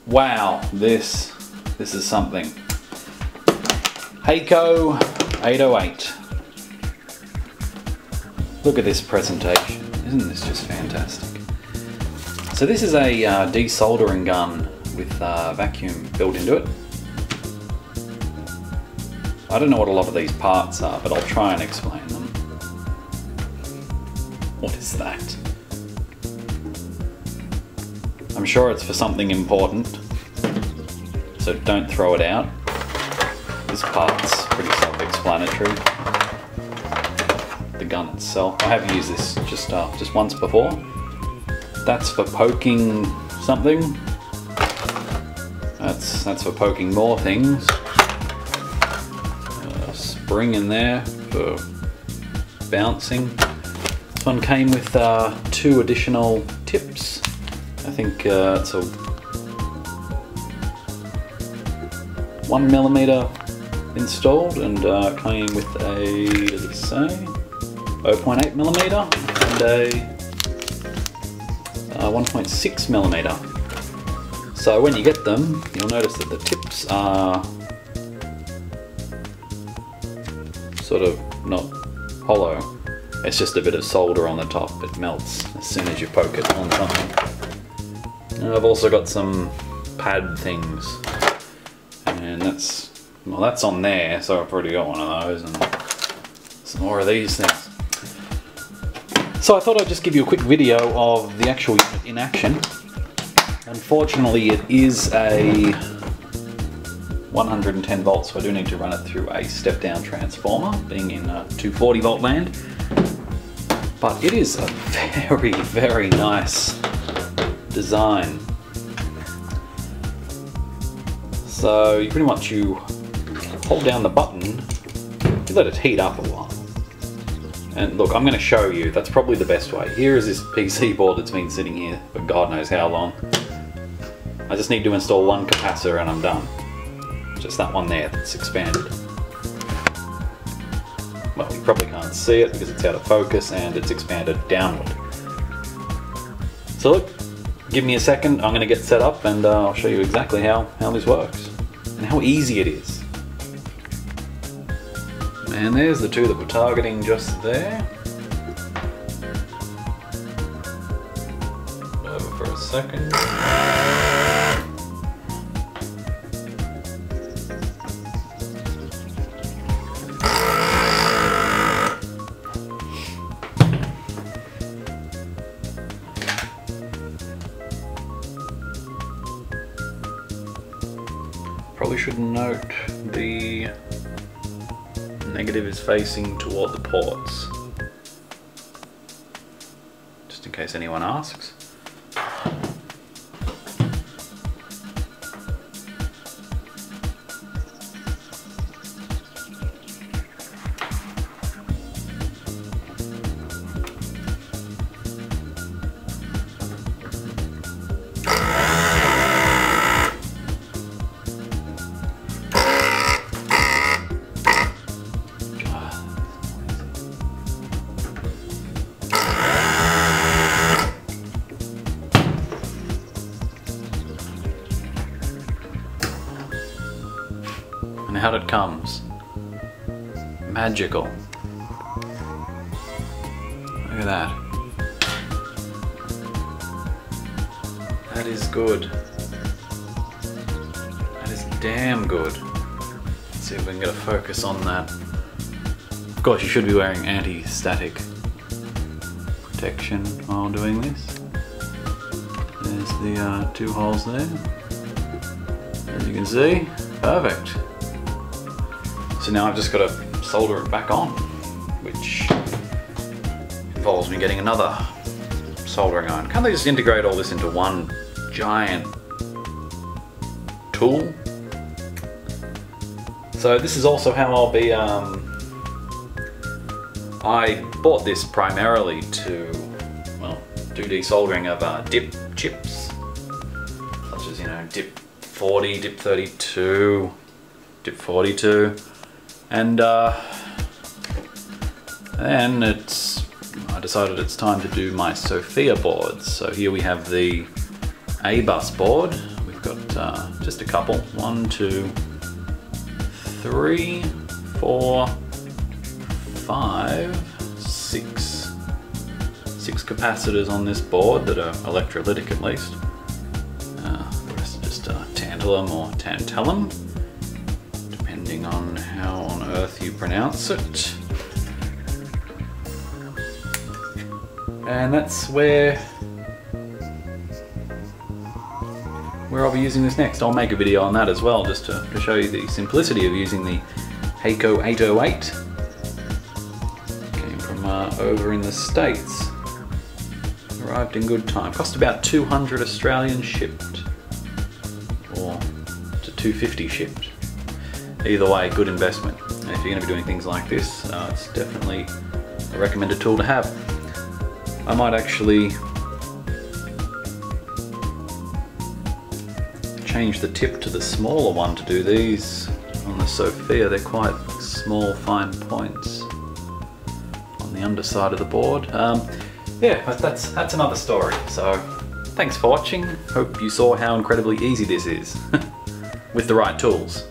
Wow, this is something. Hakko 808. Look at this presentation. Isn't this just fantastic? So this is a desoldering gun with vacuum built into it. I don't know what a lot of these parts are, but I'll try and explain them. What is that? I'm sure it's for something important, so don't throw it out. This part's pretty self-explanatory. The gun itself, I have used this just once before. That's for poking something. That's for poking more things. Spring in there for bouncing. This one came with 2 additional tips. I think it's a 1mm installed and came with a, does it say, 0.8mm and a 1.6mm. So when you get them, you'll notice that the tips are sort of not hollow. It's just a bit of solder on the top. It melts as soon as you poke it on something. And I've also got some pad things, and that's on there, so I've already got one of those, and some more of these things. So I thought I'd just give you a quick video of the actual unit in action. Unfortunately, it is a 110 volts, so I do need to run it through a step-down transformer, being in 240 volt land. But it is a very, very nice design. So you pretty much hold down the button, you let it heat up a while. And look, I'm going to show you, that's probably the best way. Here is this PC board that's been sitting here for God knows how long. I just need to install one capacitor and I'm done. Just that one there that's expanded. Well, you probably can't see it because it's out of focus and it's expanded downward. So look, give me a second, I'm going to get set up and I'll show you exactly how this works and how easy it is. And there's the 2 that we're targeting just there. Over for a second. Probably should note the negative is facing toward the ports, just in case anyone asks. And out it comes. Magical. Look at that. That is good. That is damn good. Let's see if we can get a focus on that. Of course, you should be wearing anti-static protection while doing this. There's the 2 holes there. As you can see, perfect. So now I've just got to solder it back on, which involves me getting another soldering iron. Can't they just integrate all this into one giant tool? So this is also how I'll be, I bought this primarily to, well, do desoldering of dip chips, such as, you know, dip 40, dip 32, dip 42. And then I decided it's time to do my Sophia boards. So here we have the A-bus board. We've got just a couple. 1, 2, 3, 4, 5, 6 capacitors on this board that are electrolytic at least. The rest are just tantalum or tantalum, depending on how on earth you pronounce it. And that's where I'll be using this next. I'll make a video on that as well, just to show you the simplicity of using the Hakko 808. Came from over in the States. Arrived in good time. Cost about 200 Australian shipped, or to 250 shipped. Either way, good investment. And if you're going to be doing things like this, it's definitely a recommended tool to have. I might actually change the tip to the smaller one to do these on the Sophia. They're quite small, fine points on the underside of the board. Yeah, but that's another story. So thanks for watching. Hope you saw how incredibly easy this is with the right tools.